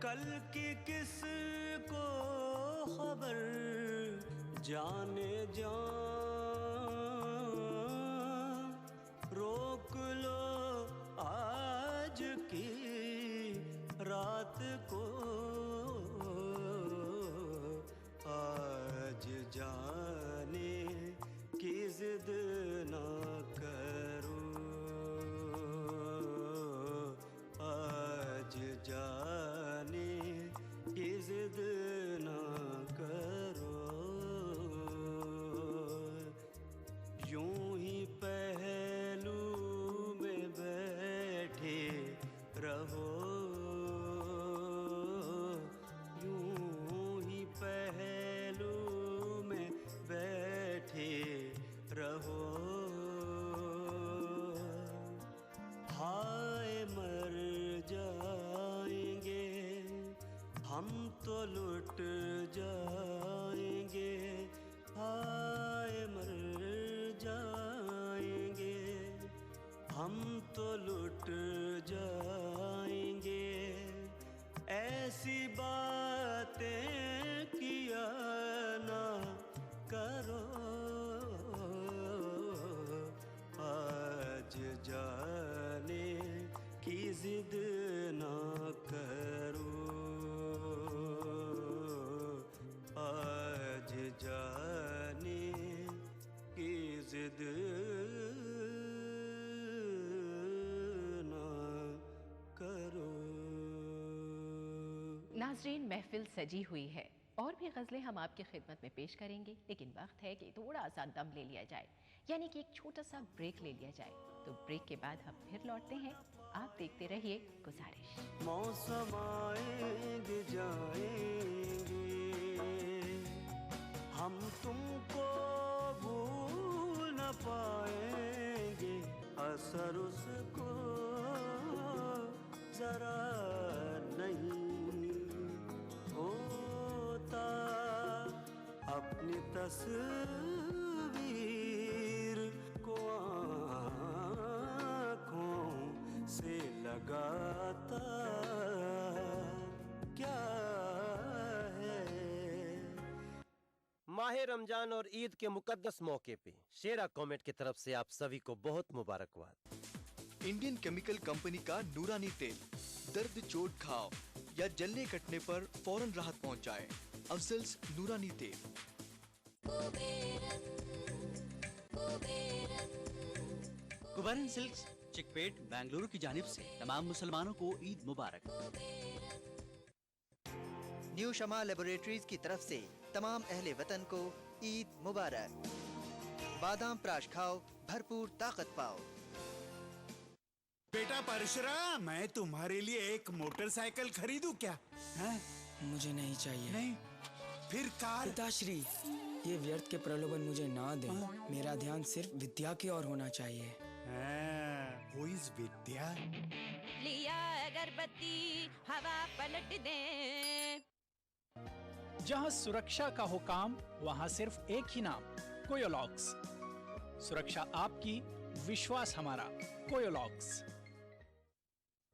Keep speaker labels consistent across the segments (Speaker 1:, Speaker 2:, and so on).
Speaker 1: कल की किस को खबर जाने जा, रोक लो आज की रात को, आज जाने की जिद ना करो, आज जाने की जिद ना करो। यूं ही पहलू में बैठे रहो, यूं ही पहलू में बैठे रहो। हाय मर जाएंगे हम तो लुट जाएंगे, हाय मर जाएंगे हम तो लुट जाएंगे। ऐसी बातें किया ना करो, आज जाने की जिद ना करो, आज जाने की जिद ना करो।
Speaker 2: नाज़रीन, महफिल सजी हुई है और भी गज़लें हम आपकी खिदमत में पेश करेंगे, लेकिन वक्त है कि थोड़ा सा दम ले लिया जाए, यानी कि एक छोटा सा ब्रेक ले लिया जाए। तो ब्रेक के बाद हम फिर लौटते हैं, आप देखते रहिए गुजारिश।
Speaker 1: मौसम आएंगे जाएंगे, हम तुमको भूल न पाएंगे, असर उसको जरा नहीं होता, अपनी तस्वीर को आँखों से लगाता क्या है।
Speaker 3: माह रमजान और ईद के मुकद्दस मौके पे शेरा कॉमेट की तरफ से आप सभी को बहुत मुबारकबाद।
Speaker 4: इंडियन केमिकल कंपनी का नूरानी तेल दर्द, चोट, घाव या जलने कटने पर फौरन राहत पहुंचाए। अफजल्स नूरानी तेल।
Speaker 5: कुबेरन सिल्क्स, चिकपेट, बेंगलुरु की जानिब से तमाम मुसलमानों को ईद मुबारक।
Speaker 6: न्यू शमा लेबोरेटरीज की तरफ से तमाम अहले वतन को ईद मुबारक। बादाम प्राश खाओ, भरपूर ताकत पाओ।
Speaker 7: बेटा परशुराम, मैं तुम्हारे लिए एक मोटरसाइकिल खरीदूं क्या? है?
Speaker 8: मुझे नहीं चाहिए।
Speaker 7: नहीं? फिर कार?
Speaker 8: पिताश्री, ये व्यर्थ के प्रलोभन मुझे ना दें। मेरा ध्यान सिर्फ विद्या की ओर होना चाहिए।
Speaker 7: Who is विद्या?
Speaker 9: लिया अगरबत्ती, हवा पलट दे।
Speaker 10: जहाँ सुरक्षा का हो काम, वहाँ सिर्फ एक ही नाम, कोयोलॉक्स। सुरक्षा आपकी, विश्वास हमारा, कोयोलॉक्स।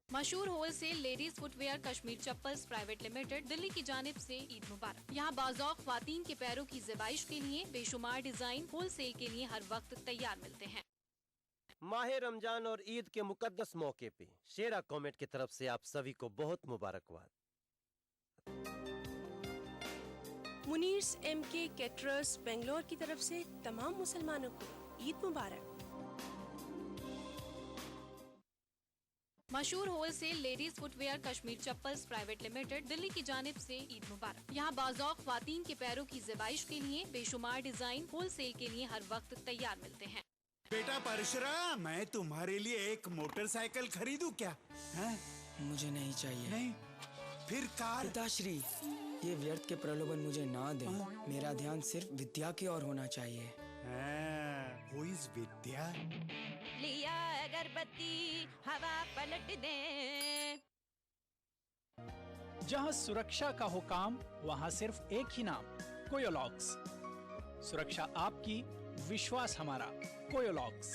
Speaker 11: मशहूर wholesale ladies footwear Kashmir chappals private limited Delhi की जानिब से ईद मुबारक। यहाँ बाज़ौक़ ख्वातीन के पैरों की ज़िबाइश के लिए बेशुमार डिजाइन होलसेल के लिए हर वक्त तैयार मिलते हैं।
Speaker 3: माह रमजान और ईद के मुकद्दस मौके पे शेरा कॉमेट की तरफ से आप सभी को बहुत मुबारकबाद।
Speaker 12: मुनीर्स MK कैटरर्स बेंगलोर की तरफ से तमाम मुसलमानों को ईद मुबारक।
Speaker 11: मशहूर wholesale ladies footwear Kashmir chappals private limited Delhi की जानिब से ईद मुबारक। यहाँ बाज़ौक़ ख्वातीन के पैरों की ज़िबाइश के लिए बेशुमार डिजाइन होलसेल के लिए हर वक्त तैयार मिलते हैं।
Speaker 7: बेटा परशुराम, मैं तुम्हारे लिए एक मोटरसाइकिल खरीदूं क्या? है?
Speaker 8: मुझे नहीं चाहिए।
Speaker 7: नहीं? फिर कार?
Speaker 8: पिताश्री, ये व्यर्थ के प्रलोभन मुझे ना दें। मेरा ध्यान सिर्फ विद्या की ओर होना चाहिए।
Speaker 7: Who is विद्या?
Speaker 9: लिया अगरबत्ती, हवा पलट दे।
Speaker 10: जहाँ सुरक्षा का हो काम, वहाँ सिर्फ एक ही नाम, कोयोलॉक्स। सुरक्षा आपकी, विश्वास हमारा, कोयोलॉक्स।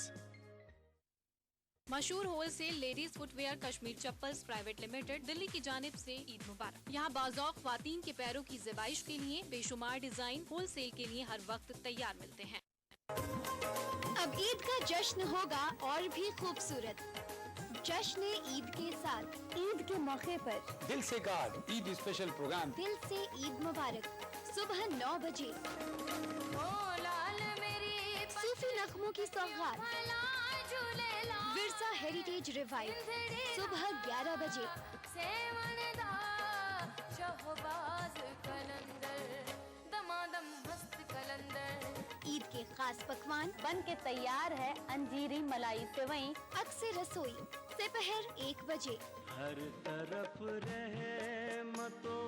Speaker 11: मशहूर wholesale ladies footwear Kashmir chappals private limited Delhi की जानिब से ईद मुबारक। यहाँ बाज़ौक़ ख्वातीन के पैरों की ज़िबाइश के लिए बेशुमार डिजाइन होलसेल के लिए हर वक्त तैयार मिलते हैं।
Speaker 13: अब ईद का जश्न होगा और भी खूबसूरत। जश्न ईद के साथ ईद के मौके पर
Speaker 14: दिल से कार्ड ईद स्पेशल प्रोग्राम
Speaker 13: दिल से ईद मुबारक सुबह 9 बजे। सूफी नगमों की सौगात विरसा हेरिटेज रिवाइव सुबह 11 बजे। ईद के खास पकवान बन के तैयार है अंजीरी मलाई सेवई अक्सर रसोई दोपहर 1 बजे।
Speaker 1: हर तरफ रहमतों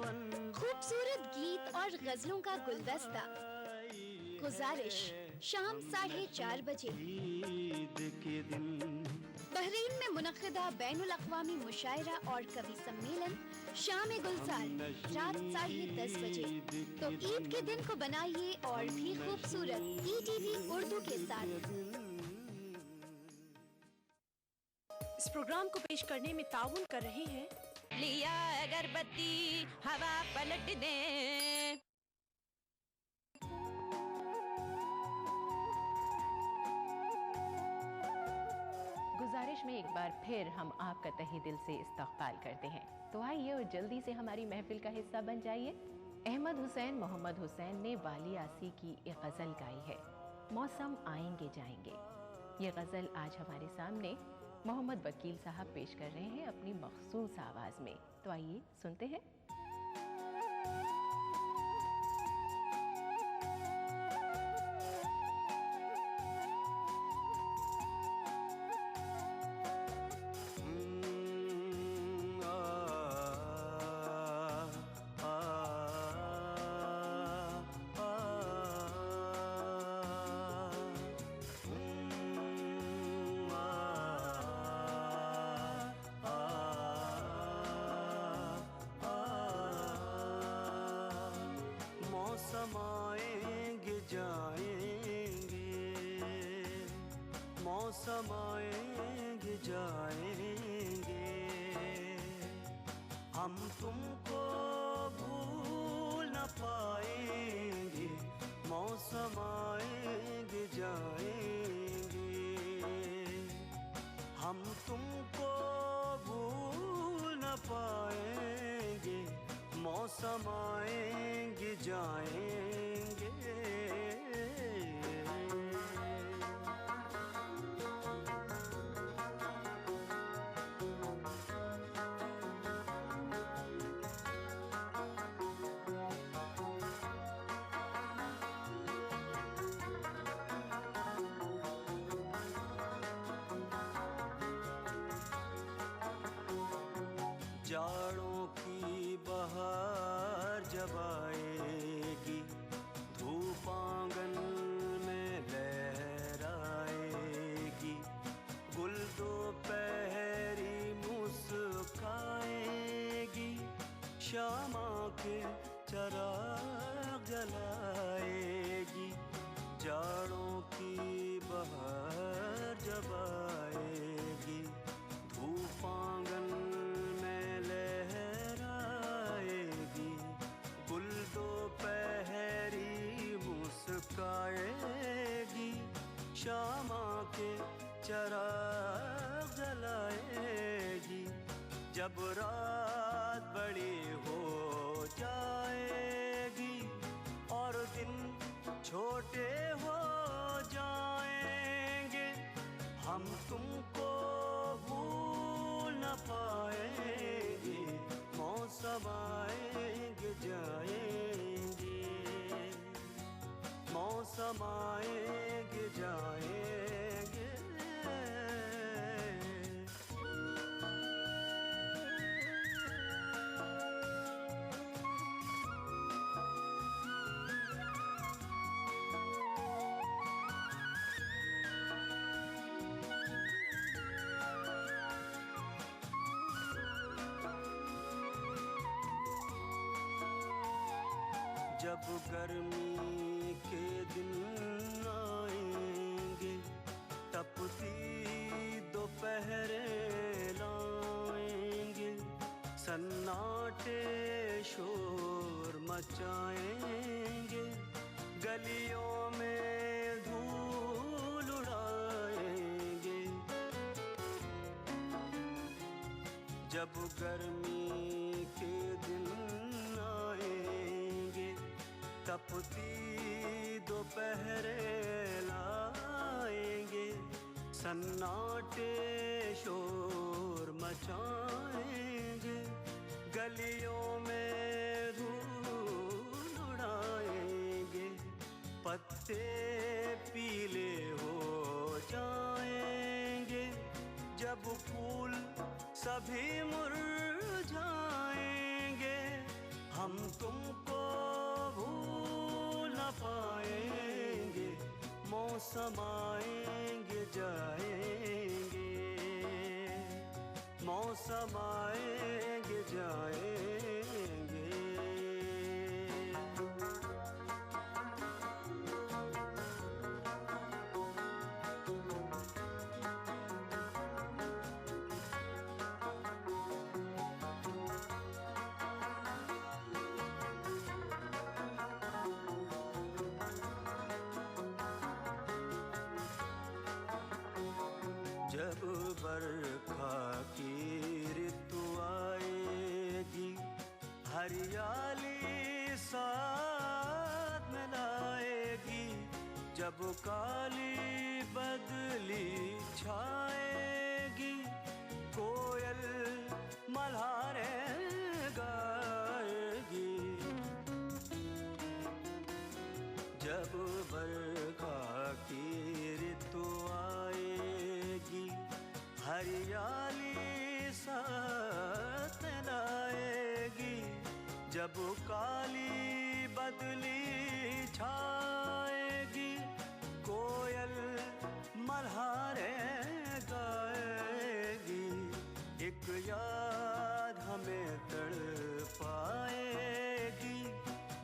Speaker 13: खूबसूरत गीत और गजलों का गुलदस्ता। गुजारिश शाम 4:30 बजे।
Speaker 1: ईद के दिन
Speaker 13: बहरीन में मुनक़िदा बैनुल अक़वामी मुशायरा और कवि सम्मेलन शाम गुलजार रात 10:30 बजे। तो ईद के दिन को बनाइए और भी खूबसूरत ETV उर्दू के साथ।
Speaker 12: इस प्रोग्राम को पेश करने में ताउन कर रहे हैं
Speaker 9: लिया अगरबत्ती हवा पलट दे।
Speaker 2: गुजारिश में एक बार फिर हम आपका तहे दिल से इस्तक़बाल करते हैं। तो आइए और जल्दी से हमारी महफिल का हिस्सा बन जाइए। अहमद हुसैन मोहम्मद हुसैन ने वाली आसी की एक गज़ल गाई है, मौसम आएंगे जाएंगे। ये गज़ल आज हमारे सामने मोहम्मद वकील साहब पेश कर रहे हैं अपनी मखसूस आवाज़ में। तो आइए सुनते हैं।
Speaker 1: मौसम आएंगे जाएंगे, मौसम आएंगे जाएंगे, हम तुमको भूल न पाएंगे। मौसम आएंगे जाएंगे, हम तुमको भूल न पाएंगे। मौसम आएंगे जाएंगे। जाड़ों की बहार जब आएगी, धूप आंगन में लहराएगी, गुल दोपहरी मुस्काएगी, शाम के चराग जलाएगी। जाड़ों की बहार जब आएगी, धूप आंगन मुस्काएगी, शामा के चराग जलाएगी। जब रात बड़ी हो जाएगी और दिन छोटे हो जाएंगे, हम तुमको भूल न पाएंगे। मौसम आएंगे जाएंगे, मौसम आएंगे जाएंगे। जब गर्मी के दिन आएंगे, तपती दोपहर सन्नाटे शोर मचाएंगे, गलियों में धूल उड़ाएंगे। जब गर्मी के दिन आएंगे, तपती दोपहरे लाएंगे, सन्नाटे शोर मचाएंगे, गलियों में धूल उड़ाएंगे। पत्ते पीले हो जाएंगे, जब फूल सभी मुरझाएंगे, हम तुमको भूल न पाएंगे, मौसम आएंगे जाएंगे, मौसम आएंगे जाएंगे। जब बरखा की ऋतु आएगी, हरियाली साथ में लाएगी, जब काली बदली छाएगी, कोयल मल्हारे गाएगी। जब बरखा की ऋतु आएगी, हरियाली साथ लाएगी, जब काली बदली छाएगी, कोयल मल्हारे गाएगी। एक याद हमें तड़पाएगी,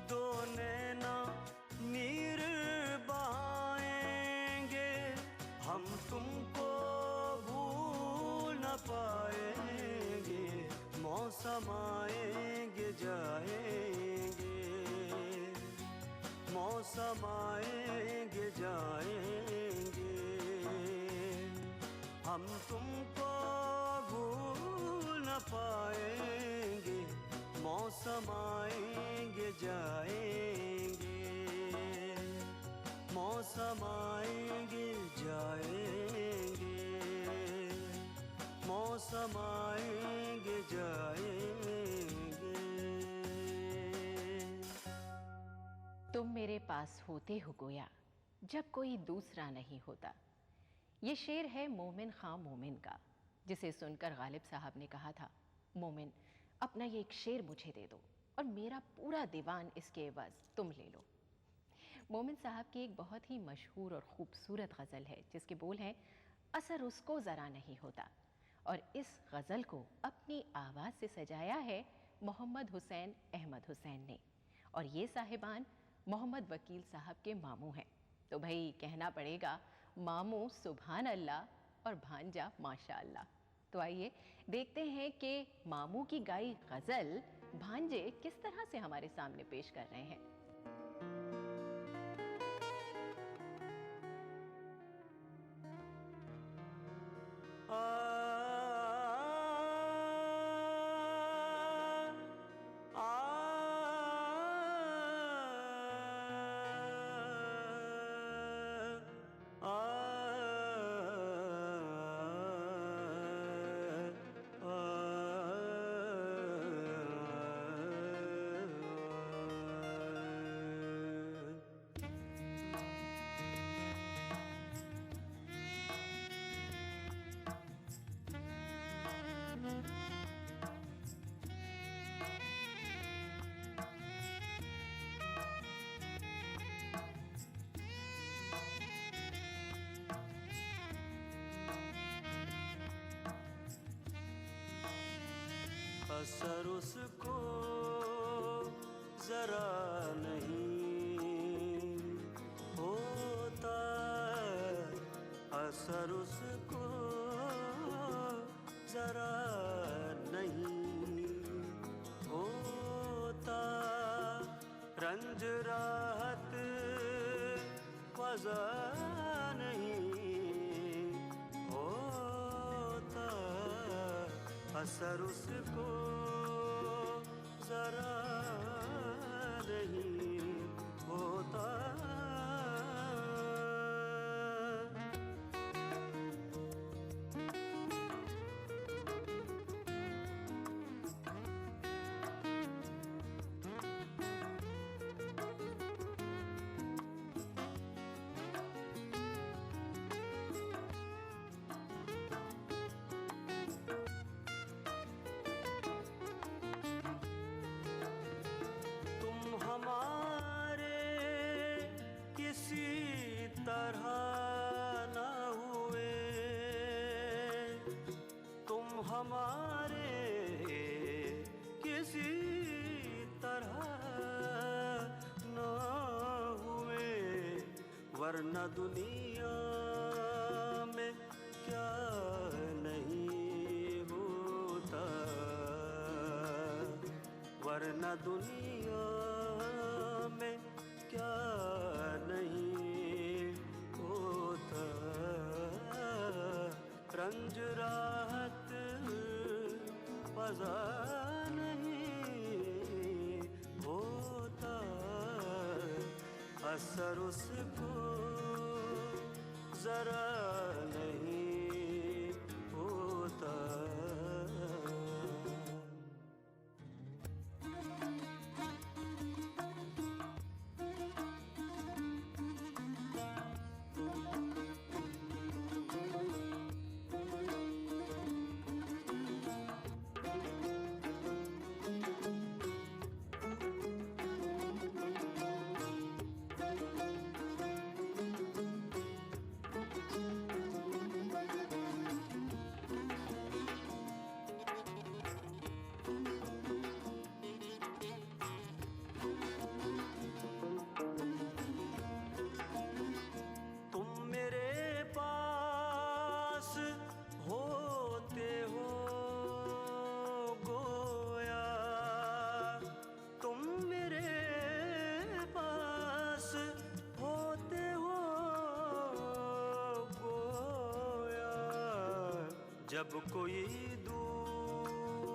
Speaker 1: दो नैना नीर बहाएंगे, हम तुमको पाएंगे, मौसम आएंगे जाएंगे, मौसम आएंगे जाएंगे, हम तुमको भूल न पाएंगे, मौसम आएंगे जाएंगे, मौसम आएंगे जाएंगे, मौसम आएंगे जाएंगे।
Speaker 2: तुम मेरे पास होते हो गोया जब कोई दूसरा नहीं होता। ये शेर है मोमिन खां मोमिन का, जिसे सुनकर गालिब साहब ने कहा था, मोमिन अपना ये एक शेर मुझे दे दो और मेरा पूरा दीवान इसके एवज तुम ले लो। मोमिन साहब की एक बहुत ही मशहूर और खूबसूरत गज़ल है जिसके बोल हैं, असर उसको ज़रा नहीं होता। और इस गज़ल को अपनी आवाज़ से सजाया है मोहम्मद हुसैन अहमद हुसैन ने, और ये साहिबान मोहम्मद वकील साहब के मामू हैं। तो भाई कहना पड़ेगा मामू सुभान अल्लाह और भांजा माशाअल्लाह। तो आइए देखते हैं कि मामू की गाई गज़ल भांजे किस तरह से हमारे सामने पेश कर रहे हैं।
Speaker 1: असर उसको जरा नहीं होता, असर उसको जरा नहीं रंज राहत वज़ा नहीं होता, असर उसको जरा नहीं होता। तरह न हुए तुम हमारे किसी तरह न हुए, वरना दुनिया में क्या नहीं होता, वरना दुनिया में क्या नहीं होता। रंज राहत वज़ा नहीं होता, असर उसको जरा नहीं होता। जब कोई दूसरा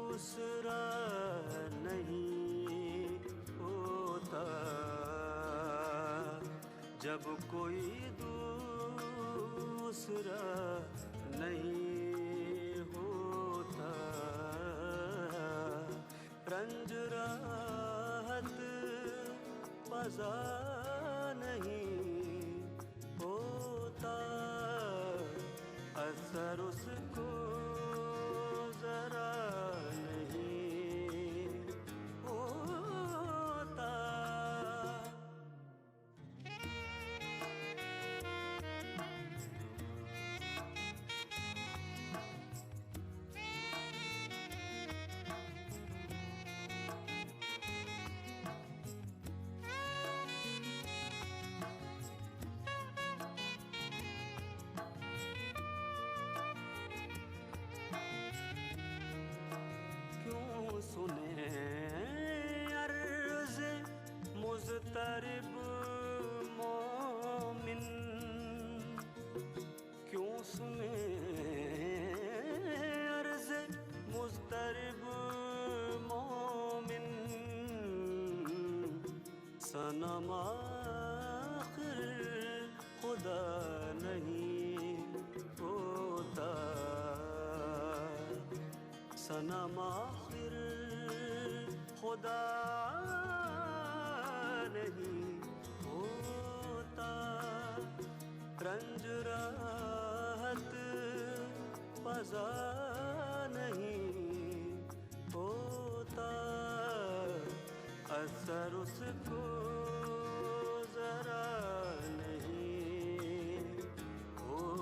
Speaker 1: नहीं होता, जब कोई दूसरा नहीं होता, रंज राहत वज़ा नहीं होता, असर उसको जरा नहीं होता। सुने अर्ज़ मुज़तरिब मोमिन, क्यों सुने अर्ज़ मुज़तरिब मोमिन, सनम आखिर खुदा नहीं होता, सनम आखिर खुदा नहीं होता, रंज राहत वज़ा नहीं होता, असर उसको जरा नहीं होता।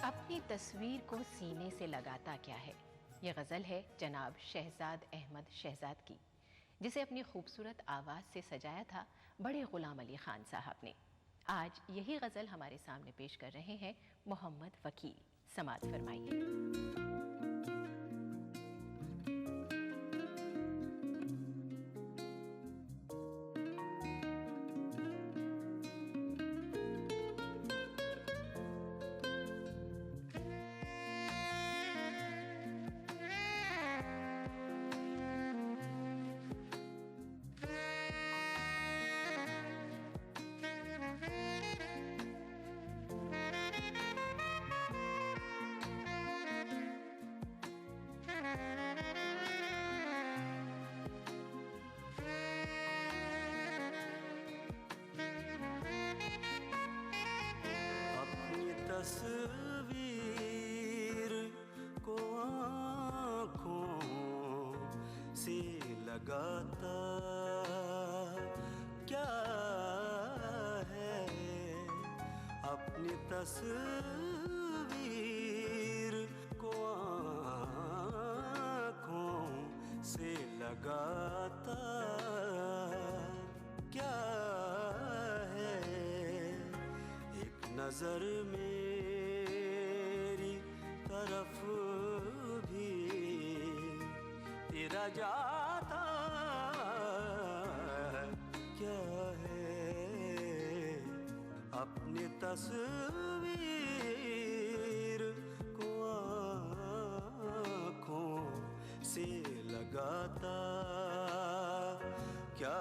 Speaker 2: अपनी तस्वीर को सीने से लगाता क्या है, ये गज़ल है जनाब शहजाद अहमद शहजाद की, जिसे अपनी खूबसूरत आवाज़ से सजाया था बड़े ग़ुलाम अली ख़ान साहब ने। आज यही गज़ल हमारे सामने पेश कर रहे हैं मोहम्मद वकील। समाअत फरमाइए।
Speaker 1: तस्वीर को आँखों से लगाता क्या है, अपनी तस्वीर को आँखों से लगाता क्या है, एक नजर मेरी तरफ भी तेरा जाता क्या है, अपनी तस्वीर को आँखों से लगाता क्या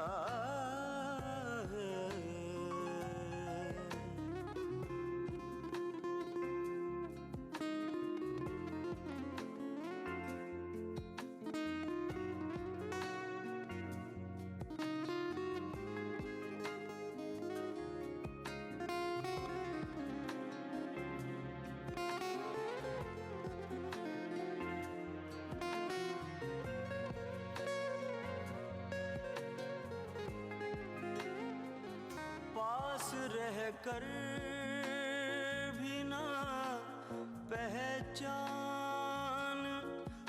Speaker 1: रहकर भी ना पहचान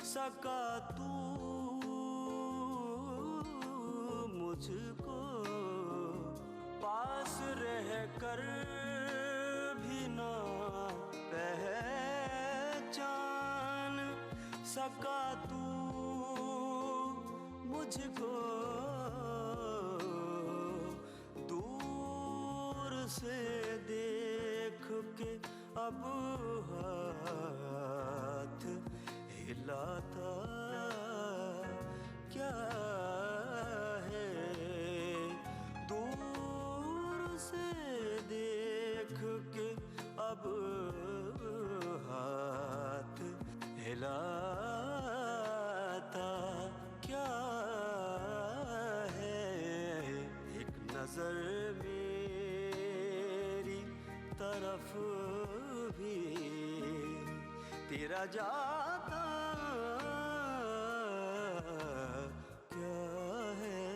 Speaker 1: सका तू मुझको, पास रहकर भी ना पहचान सका तू मुझको, से देख के अब हाथ हिलाता क्या है, दूर से देख के अब हाथ हिलाता क्या है, एक नजर तरफ भी तेरा जाता क्या है,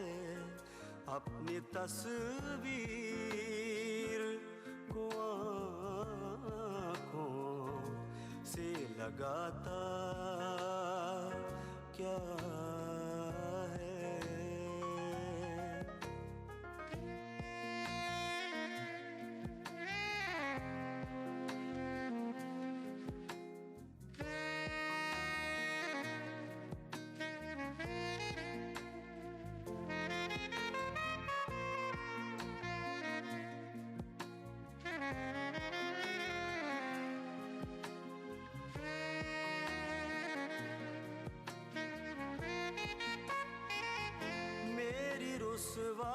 Speaker 1: अपनी तस्वीर को आँखों से लगाता क्या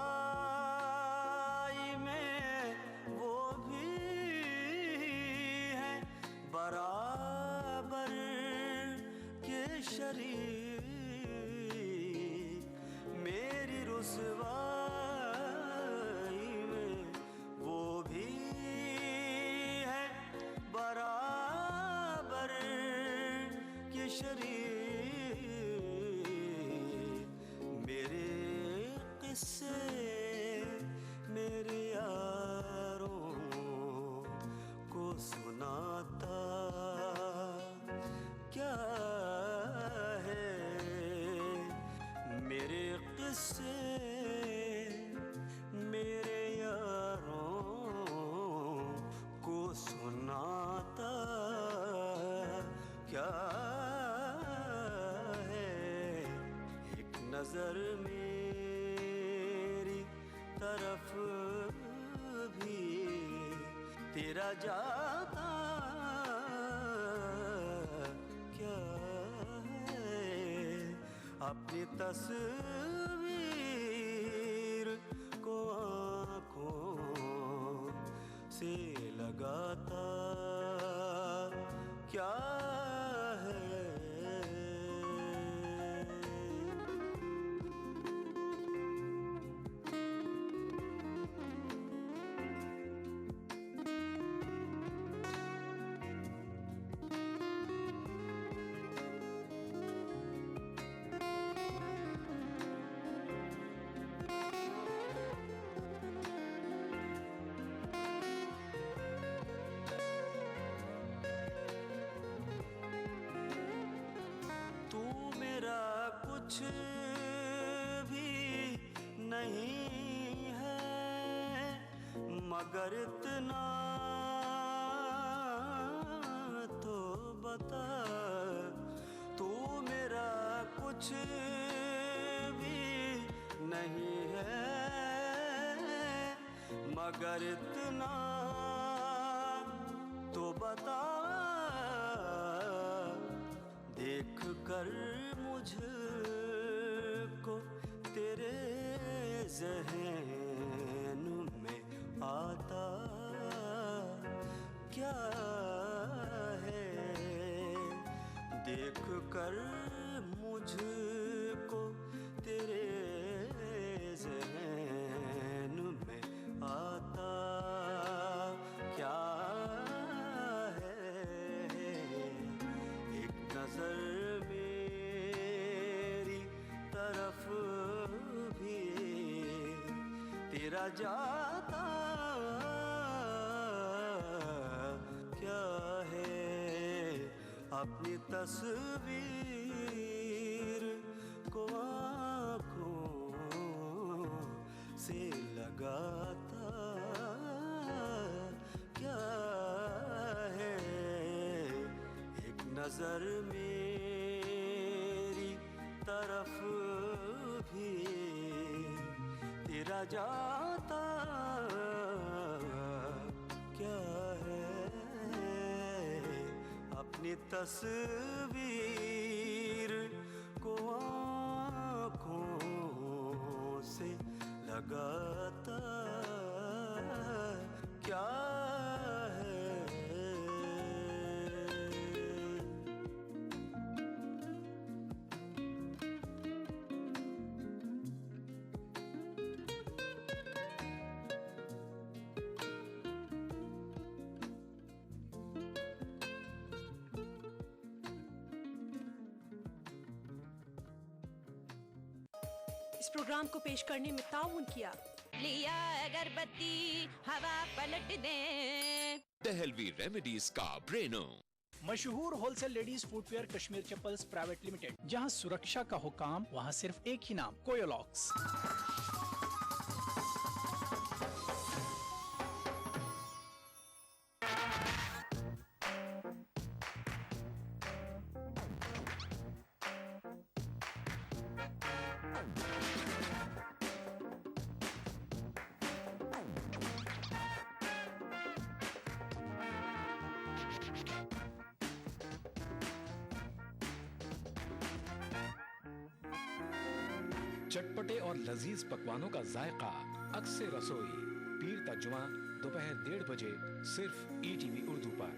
Speaker 1: रुसवाई में वो भी है बराबर के शरीक, मेरी रुसवाई में वो भी है बराबर के शरीक, मेरे किस्से मेरे यारों को सुनाता नजर मेरी तरफ भी तेरा जाता क्या है, अपनी तस्वीर को आँखों से लगाता क्या है। कुछ भी नहीं है मगर इतना तो बता, तू मेरा कुछ भी नहीं है मगर इतना तो बता, देख कर मुझको तेरे ज़हन में आता क्या है, देख कर मुझको तेरे ज़हन में आता क्या है, एक नज़र तरफ भी तेरा जाता क्या है, अपनी तस्वीर को आँखों से लगाता क्या है, एक नजर मेरी तरफ भी तेरा जाता क्या है, अपनी तस्वीर को आँखों से लगाता क्या है।
Speaker 12: इस प्रोग्राम को पेश करने में ताउन किया
Speaker 9: लिया अगरबत्ती हवा पलट दे
Speaker 15: दहलवी रेमेडीज का ब्रेनो।
Speaker 10: मशहूर wholesale ladies footwear Kashmir chappals private limited, जहां सुरक्षा का हुकाम वहां सिर्फ एक ही नाम, कोयोलॉक्स।
Speaker 14: चटपटे और लजीज पकवानों का जायका अक्सर रसोई, पीर ता जुमा दोपहर 1:30 बजे सिर्फ ETV उर्दू पर।